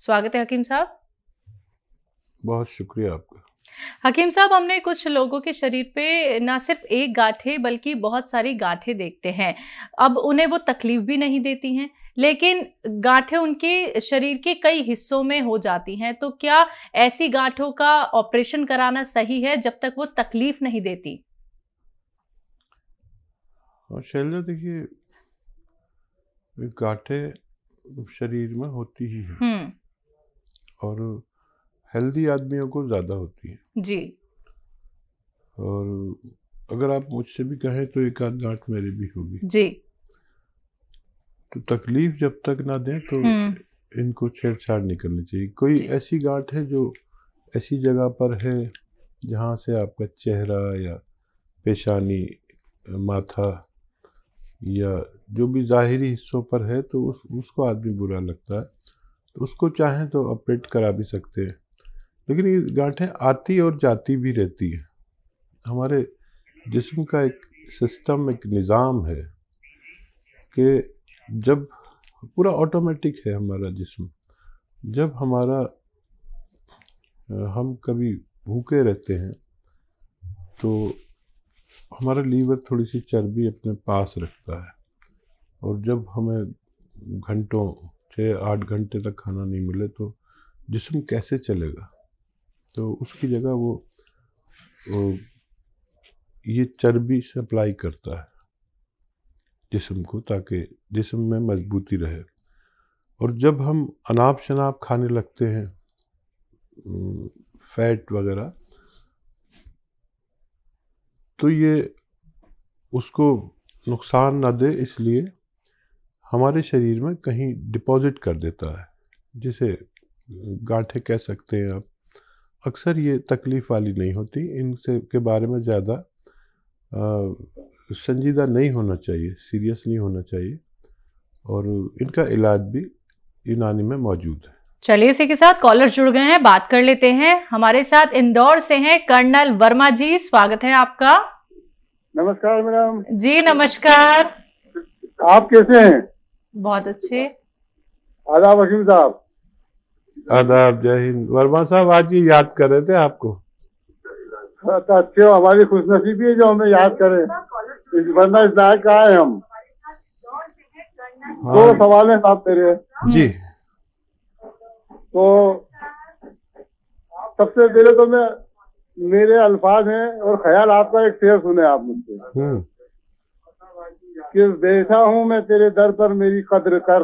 स्वागत है हकीम साहब। बहुत शुक्रिया आपका। हकीम साहब, हमने कुछ लोगों के शरीर पे ना सिर्फ एक गांठें बल्कि बहुत सारी गांठें देखते हैं। अब उन्हें वो तकलीफ भी नहीं देती हैं, लेकिन गांठें उनके शरीर के कई हिस्सों में हो जाती हैं। तो क्या ऐसी गांठों का ऑपरेशन कराना सही है जब तक वो तकलीफ नहीं देती? और शैलजा, देखिए, गांठें शरीर में होती ही हैं और हेल्दी आदमियों को ज़्यादा होती है जी। और अगर आप मुझसे भी कहें तो एक आध गांठ मेरी भी होगी जी। तो तकलीफ जब तक ना दें तो इनको छेड़छाड़ नहीं करनी चाहिए। कोई ऐसी गांठ है जो ऐसी जगह पर है जहाँ से आपका चेहरा या पेशानी, माथा या जो भी ज़ाहिरी हिस्सों पर है तो उसको आदमी बुरा लगता है, तो उसको चाहें तो ऑपरेट करा भी सकते हैं। लेकिन ये गांठें आती और जाती भी रहती है। हमारे जिस्म का एक सिस्टम, एक निज़ाम है कि जब पूरा ऑटोमेटिक है हमारा जिस्म, जब हम कभी भूखे रहते हैं तो हमारा लीवर थोड़ी सी चर्बी अपने पास रखता है, और जब हमें घंटों 6-8 घंटे तक खाना नहीं मिले तो जिस्म कैसे चलेगा। तो उसकी जगह वो ये चर्बी सप्लाई करता है जिस्म को, ताकि जिस्म में मजबूती रहे। और जब हम अनाप शनाप खाने लगते हैं, फैट वगैरह, तो ये उसको नुकसान ना दे, इसलिए हमारे शरीर में कहीं डिपॉजिट कर देता है, जिसे गांठें कह सकते हैं आप। अक्सर ये तकलीफ़ वाली नहीं होती, इनसे के बारे में ज़्यादा संजीदा नहीं होना चाहिए, सीरियस नहीं होना चाहिए, और इनका इलाज भी यूनानी में मौजूद है। चलिए, इसी के साथ कॉलर जुड़ गए हैं, बात कर लेते हैं। हमारे साथ इंदौर से हैं कर्नल वर्मा जी, स्वागत है आपका। नमस्कार मैडम। जी नमस्कार। आप कैसे हैं? बहुत अच्छे। आदाब हकीम साहब। आदाब, जय हिंद। वर्मा साहब, आज ये याद कर रहे थे आपको। तो अच्छे हो, हमारी खुशनसीबी है जो हमें याद करें, वरना इस लायक का है हम। हाँ। 2 सवाल है साहब तेरे। जी। तो सबसे पहले तो मेरे अल्फाज हैं और ख्याल आपका, एक शेर सुने आप मुझसे कि बैठा हूँ मैं तेरे दर पर, मेरी कद्र कर,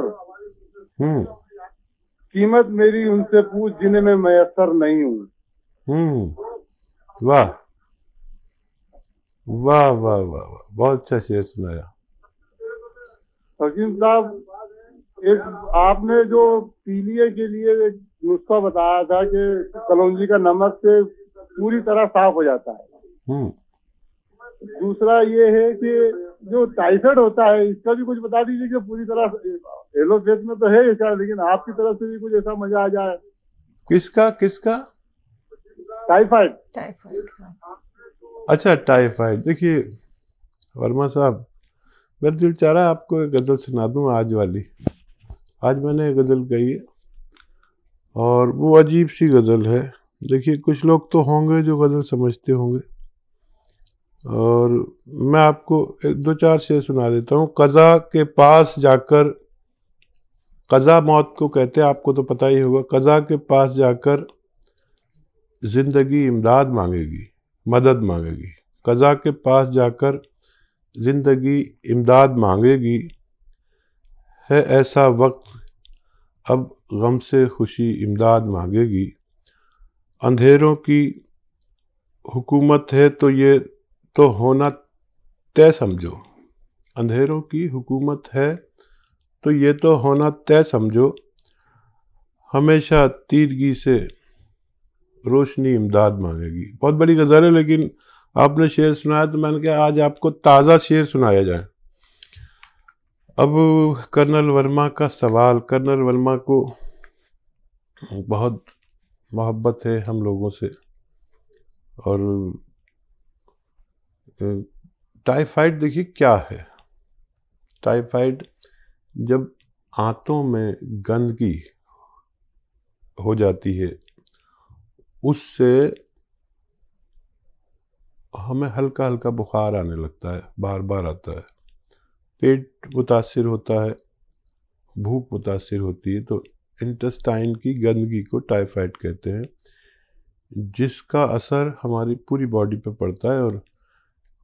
कीमत मेरी उनसे पूछ जिन्हें मैं मयस्सर नहीं हूँ। वाह वाह वाह वाह, बहुत अच्छा शेर सुनाया हकीम साहब। एक आपने जो पीलिए के लिए एक नुस्खा बताया था कि कलौंजी का नमक से पूरी तरह साफ हो जाता है। दूसरा ये है कि जो टाइफाइड होता है, इसका भी कुछ बता दीजिए कि पूरी तरह एलोपैथ में तो है इसका, लेकिन आपकी तरफ से भी कुछ ऐसा मजा आ जाए। किसका? टाइफाइड। अच्छा, टाइफाइड। देखिए वर्मा साहब, मेरा दिल चाह रहा है आपको एक गज़ल सुना दूं आज वाली। आज मैंने गज़ल गई है और वो अजीब सी गज़ल है। देखिए, कुछ लोग तो होंगे जो गज़ल समझते होंगे, और मैं आपको 2-4 शेर सुना देता हूँ। क़ज़ा के पास जाकर, क़ज़ा मौत को कहते हैं, आपको तो पता ही होगा। क़ज़ा के पास जाकर ज़िंदगी इमदाद मांगेगी, मदद मांगेगी। क़ज़ा के पास जाकर ज़िंदगी इमदाद मांगेगी, है ऐसा वक्त अब गम से खुशी इमदाद मांगेगी। अंधेरों की हुकूमत है तो ये तो होना तय समझो, अंधेरों की हुकूमत है तो ये तो होना तय समझो, हमेशा तीरगी से रोशनी इमदाद मांगेगी। बहुत बड़ी गज़ल है, लेकिन आपने शेर सुनाया तो मैंने कहा आज आपको ताज़ा शेर सुनाया जाए। अब कर्नल वर्मा का सवाल। कर्नल वर्मा को बहुत मोहब्बत है हम लोगों से, और टाइफाइड देखिए क्या है। टाइफाइड जब आंतों में गंदगी हो जाती है, उससे हमें हल्का हल्का बुखार आने लगता है, बार बार आता है, पेट मुतासिर होता है, भूख मुतासिर होती है। तो इंटेस्टाइन की गंदगी को टाइफाइड कहते हैं, जिसका असर हमारी पूरी बॉडी पे पड़ता है और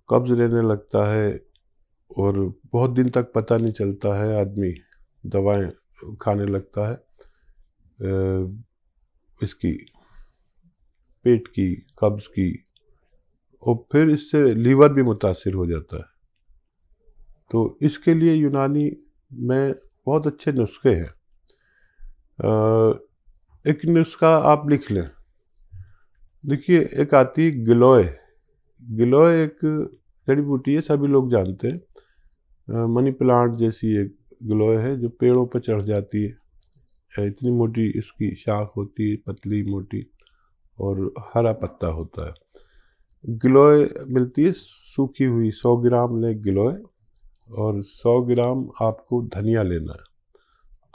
कब्ज रहने लगता है और बहुत दिन तक पता नहीं चलता है, आदमी दवाएं खाने लगता है इसकी पेट की, कब्ज की, और फिर इससे लीवर भी मुतासिर हो जाता है। तो इसके लिए यूनानी में बहुत अच्छे नुस्खे हैं। एक नुस्खा आप लिख लें, देखिए, एक आती है गिलोय। गिलोय एक जड़ी बूटी है, सभी लोग जानते हैं। मनी प्लांट जैसी एक गिलोय है जो पेड़ों पर चढ़ जाती है, इतनी मोटी इसकी शाख होती है, पतली मोटी, और हरा पत्ता होता है। गिलोय मिलती है सूखी हुई, 100 ग्राम लें गिलोय, और 100 ग्राम आपको धनिया लेना है,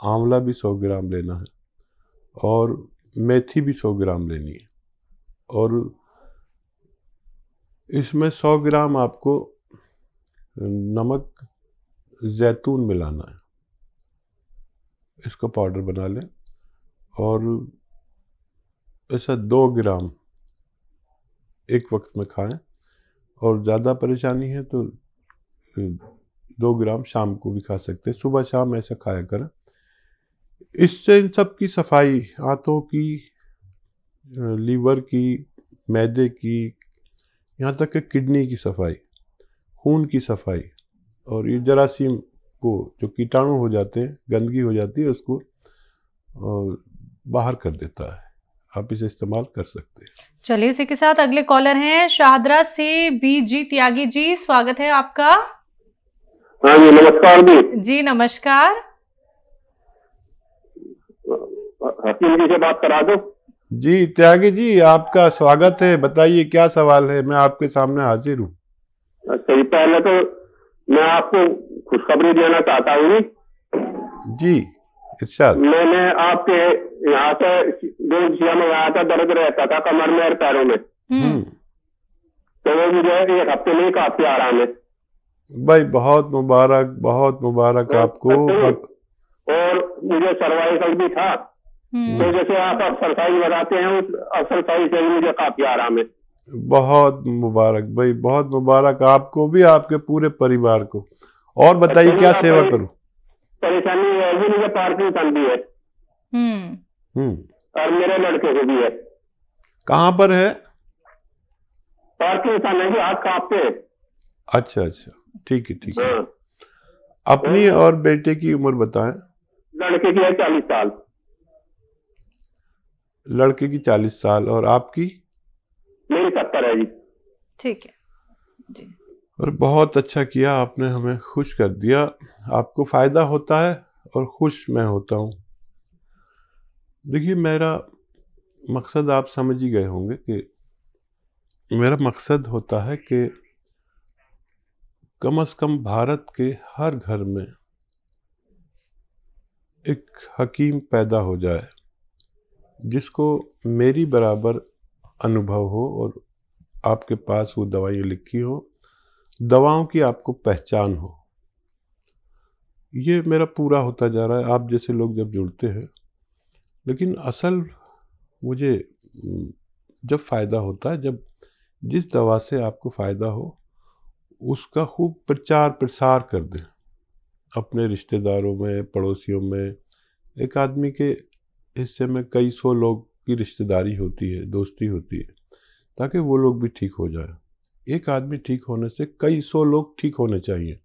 आंवला भी 100 ग्राम लेना है, और मेथी भी 100 ग्राम लेनी है, और इसमें 100 ग्राम आपको नमक जैतून मिलाना है। इसको पाउडर बना लें, और ऐसा 2 ग्राम एक वक्त में खाएं, और ज़्यादा परेशानी है तो 2 ग्राम शाम को भी खा सकते हैं। सुबह शाम ऐसा खाया करें। इससे इन सब की सफाई, आंतों की, लीवर की, मैदे की, यहाँ तक कि किडनी की सफाई, खून की सफाई, और ये जरासीम को जो कीटाणु हो जाते हैं, गंदगी हो जाती है, उसको बाहर कर देता है। आप इसे इस्तेमाल कर सकते हैं। चलिए, इसी के साथ अगले कॉलर हैं शाहदरा से बीजी त्यागी जी, स्वागत है आपका। हाँ जी, नमस्कार जी नमस्कार। हकीम जी से बात करा दो। जी त्यागी जी, आपका स्वागत है, बताइए क्या सवाल है, मैं आपके सामने हाजिर हूँ। अच्छा जी, पहले तो मैं आपको खुशखबरी देना चाहता हूँ जी, इरशाद। मैंने आपके यहाँ से दूसरा में आया था, दर्द रहता था कमर में और पैरों में, तो वो मुझे 1 हफ्ते में काफी आराम है। भाई बहुत मुबारक, बहुत मुबारक आपको। और मुझे सर्वाइकल भी था, तो जैसे आप एक्सरसाइज बताते हैं, उस एक्सरसाइज से मुझे काफी आराम है। बहुत मुबारक भाई, बहुत मुबारक आपको भी, आपके पूरे परिवार को। और बताइए क्या सेवा करूं? परेशानी है भी, मुझे पार्किंसन भी है, और मेरे लड़के को भी है। कहाँ पर है? पार्किंसन है जी, हाथ कांपते हैं। अच्छा अच्छा, ठीक है ठीक है। अपनी और बेटे की उम्र बताएं। लड़के की है 40 साल। लड़के की 40 साल, और आपकी? मेरी 70 है जी। ठीक है जी। और बहुत अच्छा किया आपने, हमें खुश कर दिया। आपको फायदा होता है और खुश मैं होता हूँ। देखिए, मेरा मकसद आप समझ ही गए होंगे कि मेरा मकसद होता है कि कम से कम भारत के हर घर में एक हकीम पैदा हो जाए जिसको मेरी बराबर अनुभव हो, और आपके पास वो दवाइयाँ लिखी हो, दवाओं की आपको पहचान हो। ये मेरा पूरा होता जा रहा है, आप जैसे लोग जब जुड़ते हैं। लेकिन असल मुझे जब फ़ायदा होता है, जब जिस दवा से आपको फ़ायदा हो उसका खूब प्रचार प्रसार कर दें अपने रिश्तेदारों में, पड़ोसियों में। एक आदमी के हिस्से में कई 100 लोग की रिश्तेदारी होती है, दोस्ती होती है, ताकि वो लोग भी ठीक हो जाए। एक आदमी ठीक होने से कई 100 लोग ठीक होने चाहिए,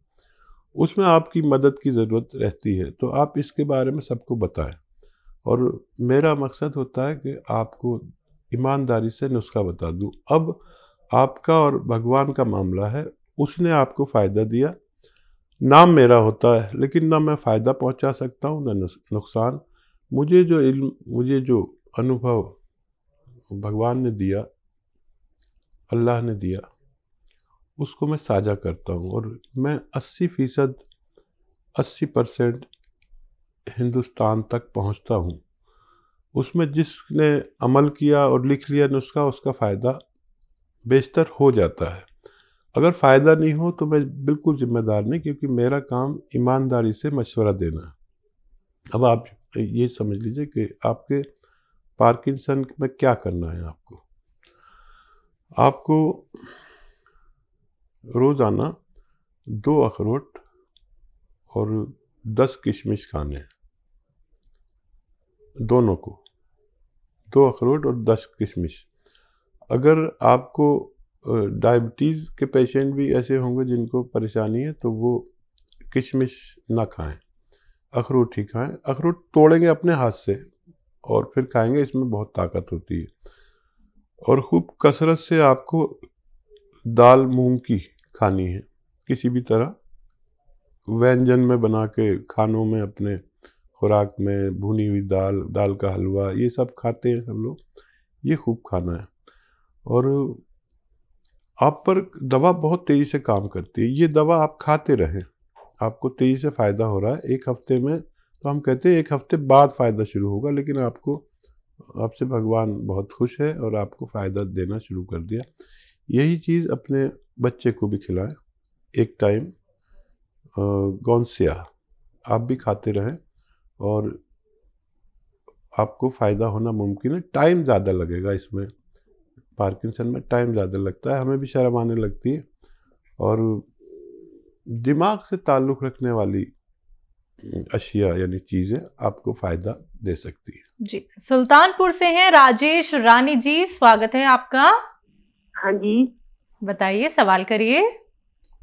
उसमें आपकी मदद की ज़रूरत रहती है। तो आप इसके बारे में सबको बताएं, और मेरा मकसद होता है कि आपको ईमानदारी से नुस्खा बता दूं। अब आपका और भगवान का मामला है, उसने आपको फ़ायदा दिया, नाम मेरा होता है, लेकिन ना मैं फ़ायदा पहुंचा सकता हूं ना नुकसान। मुझे जो इल्म, मुझे जो अनुभव भगवान ने दिया, अल्लाह ने दिया, उसको मैं साझा करता हूं। और मैं 80% 80% हिंदुस्तान तक पहुंचता हूं। उसमें जिसने अमल किया और लिख लिया नुस्खा, उसका फ़ायदा बेशतर हो जाता है। अगर फ़ायदा नहीं हो तो मैं बिल्कुल ज़िम्मेदार नहीं, क्योंकि मेरा काम ईमानदारी से मशवरा देना है। अब आप ये समझ लीजिए कि आपके पार्किंसन में क्या करना है। आपको रोज़ाना 2 अखरोट और 10 किशमिश खाने हैं, दोनों को 2 अखरोट और 10 किशमिश। अगर आपको डायबिटीज़ के पेशेंट भी ऐसे होंगे जिनको परेशानी है, तो वो किशमिश ना खाएं, अखरोट ही खाएं। अखरोट तोड़ेंगे अपने हाथ से और फिर खाएंगे, इसमें बहुत ताकत होती है। और खूब कसरत से आपको दाल मूंग की खानी है, किसी भी तरह व्यंजन में बना के, खानों में, अपने खुराक में भुनी हुई दाल, दाल का हलवा, ये सब खाते हैं सब लोग, ये खूब खाना है। और आप पर दवा बहुत तेज़ी से काम करती है, ये दवा आप खाते रहें, आपको तेज़ी से फ़ायदा हो रहा है। 1 हफ्ते में, तो हम कहते हैं 1 हफ्ते बाद फ़ायदा शुरू होगा, लेकिन आपसे भगवान बहुत खुश है और आपको फ़ायदा देना शुरू कर दिया। यही चीज़ अपने बच्चे को भी खिलाएं, एक टाइम गौनसिया आप भी खाते रहें और आपको फ़ायदा होना मुमकिन है। टाइम ज़्यादा लगेगा इसमें, पार्किंसन में टाइम ज़्यादा लगता है, हमें भी शर्म आने लगती है। और दिमाग से ताल्लुक़ रखने वाली अशिया यानी चीज़ें आपको फ़ायदा दे सकती है। जी, सुल्तानपुर से हैं राजेश रानी जी, स्वागत है आपका। हाँ जी, बताइए, सवाल करिए।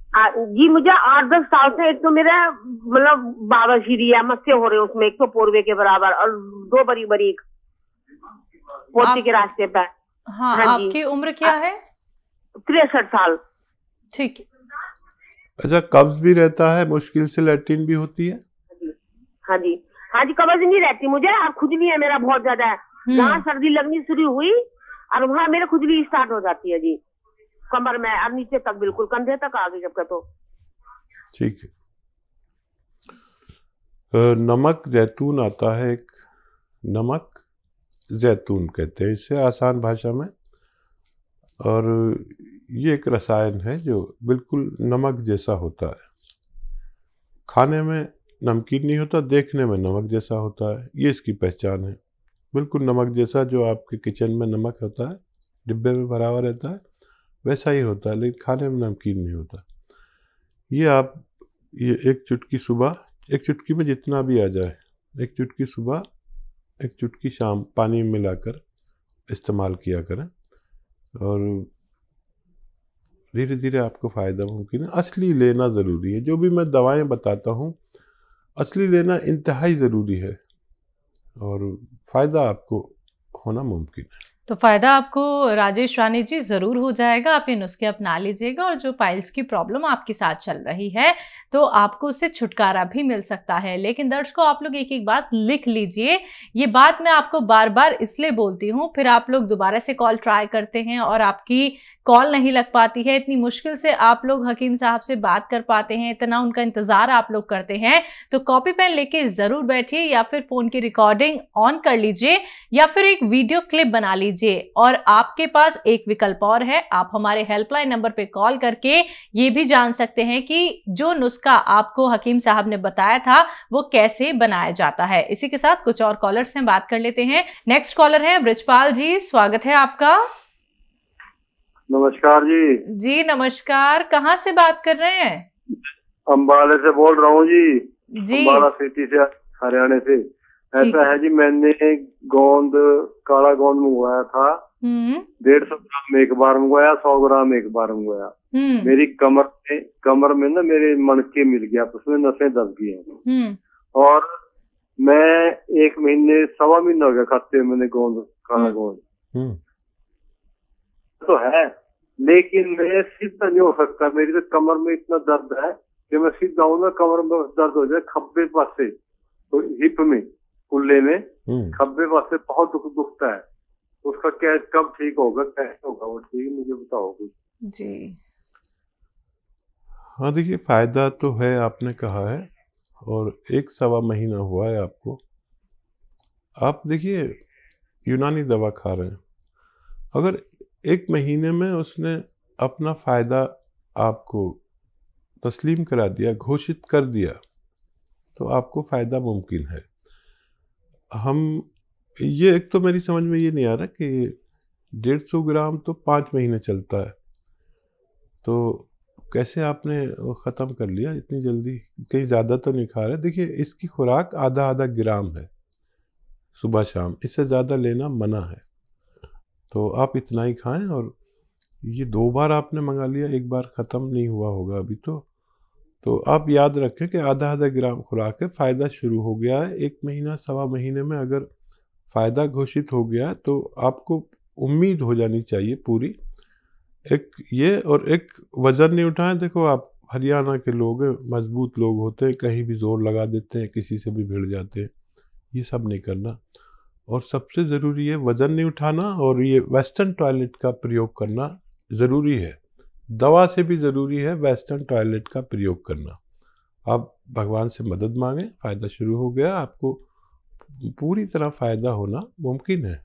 जी मुझे 8-10 साल से एक तो मेरा मतलब बाबाशीरी है, मस्से हो रहे उसमें, एक तो पूर्वे के बराबर और 2 बड़ी बड़ी पोती के रास्ते पर। हाँ, आपकी उम्र क्या है? 63 साल। ठीक है। अच्छा, कब्ज भी रहता है, मुश्किल से लैट्रिन भी होती है? हाँ जी, हाँ जी, कब्ज नहीं रहती मुझे, अब खुजली है मेरा बहुत ज्यादा है। जहाँ सर्दी लगनी शुरू हुई और वहाँ मेरे खुजली स्टार्ट हो जाती है जी, कमर में और नीचे तक, बिल्कुल कंधे तक आ गई जब का। तो ठीक है। नमक जैतून आता है, एक नमक जैतून कहते हैं इसे आसान भाषा में, और ये एक रसायन है जो बिल्कुल नमक जैसा होता है। खाने में नमकीन नहीं होता, देखने में नमक जैसा होता है, ये इसकी पहचान है। बिल्कुल नमक जैसा, जो आपके किचन में नमक होता है, डिब्बे में भरा हुआ रहता है, वैसा ही होता है, लेकिन खाने में नमकीन नहीं होता। ये एक चुटकी सुबह, एक चुटकी में जितना भी आ जाए, एक चुटकी सुबह, एक चुटकी शाम, पानी में मिलाकर इस्तेमाल किया करें और धीरे धीरे आपको फ़ायदा मुमकिन है। असली लेना ज़रूरी है, जो भी मैं दवाएं बताता हूँ असली लेना इंतहाई ज़रूरी है और फ़ायदा आपको होना मुमकिन है। तो फ़ायदा आपको राजेश रानी जी ज़रूर हो जाएगा, आप ये नुस्खे अपना लीजिएगा और जो पाइल्स की प्रॉब्लम आपके साथ चल रही है तो आपको उससे छुटकारा भी मिल सकता है। लेकिन दर्शकों, आप लोग एक एक बात लिख लीजिए। ये बात मैं आपको बार बार इसलिए बोलती हूँ, फिर आप लोग दोबारा से कॉल ट्राई करते हैं और आपकी कॉल नहीं लग पाती है। इतनी मुश्किल से आप लोग हकीम साहब से बात कर पाते हैं, इतना उनका इंतज़ार आप लोग करते हैं। तो कॉपी पेन लेके ज़रूर बैठिए, या फिर फ़ोन की रिकॉर्डिंग ऑन कर लीजिए, या फिर एक वीडियो क्लिप बना लीजिए। और आपके पास एक विकल्प और है, आप हमारे हेल्पलाइन नंबर पे कॉल करके ये भी जान सकते हैं कि जो नुस्खा आपको हकीम साहब ने बताया था वो कैसे बनाया जाता है। इसी के साथ कुछ और कॉलर्स हैं, बात कर लेते हैं। नेक्स्ट कॉलर है ब्रिजपाल जी, स्वागत है आपका। नमस्कार जी। जी नमस्कार, कहाँ से बात कर रहे हैं? अम्बाला से बोल रहा हूँ जी। अम्बाला सिटी से, हरियाणा से। ऐसा है जी, मैंने काला गोंद मंगवाया था, 150 ग्राम एक बार मंगवाया, 100 ग्राम एक बार मंगवाया। मेरी कमर में ना मेरे मणके मिल गया, उसमें नसें दब गई हैं। और मैं 1 महीने, 1.25 महीना हो गया खाते हुए मैंने काला गोंद तो है, लेकिन मैं सीधा नहीं हो सकता। मेरी तो कमर में इतना दर्द है कि मैं सीधा हूँ ना, कमर में दर्द हो जाए, खब्बे पास से, तो हिप में, कुल्ले में, खब्बे पास से बहुत दुखता है। उसका क्या, कब ठीक होगा, कैसे होगा वो ठीक, मुझे बताओ कुछ जी। हाँ देखिए, फ़ायदा तो है, आपने कहा है, और 1-1.25 महीना हुआ है आपको। आप देखिए, यूनानी दवा खा रहे हैं, अगर 1 महीने में उसने अपना फ़ायदा आपको तस्लीम करा दिया, घोषित कर दिया, तो आपको फ़ायदा मुमकिन है। ये एक तो मेरी समझ में ये नहीं आ रहा कि 150 ग्राम तो 5 महीने चलता है, तो कैसे आपने ख़त्म कर लिया इतनी जल्दी? कहीं ज़्यादा तो नहीं खा रहे? देखिए, इसकी खुराक आधा ग्राम है सुबह शाम, इससे ज़्यादा लेना मना है, तो आप इतना ही खाएं। और ये 2 बार आपने मंगा लिया, 1 बार ख़त्म नहीं हुआ होगा अभी तो आप याद रखें कि आधा ग्राम खुराक है, फ़ायदा शुरू हो गया है। 1 महीना 1.25 महीने में अगर फ़ायदा घोषित हो गया तो आपको उम्मीद हो जानी चाहिए पूरी। एक ये, और एक वज़न नहीं उठाएं। देखो, आप हरियाणा के लोग हैं, मजबूत लोग होते हैं, कहीं भी ज़ोर लगा देते हैं, किसी से भी भिड़ जाते हैं, ये सब नहीं करना। और सबसे ज़रूरी है वज़न नहीं उठाना, और ये वेस्टर्न टॉयलेट का प्रयोग करना ज़रूरी है। दवा से भी ज़रूरी है वेस्टर्न टॉयलेट का प्रयोग करना। आप भगवान से मदद मांगें, फ़ायदा शुरू हो गया, आपको पूरी तरह फ़ायदा होना मुमकिन है।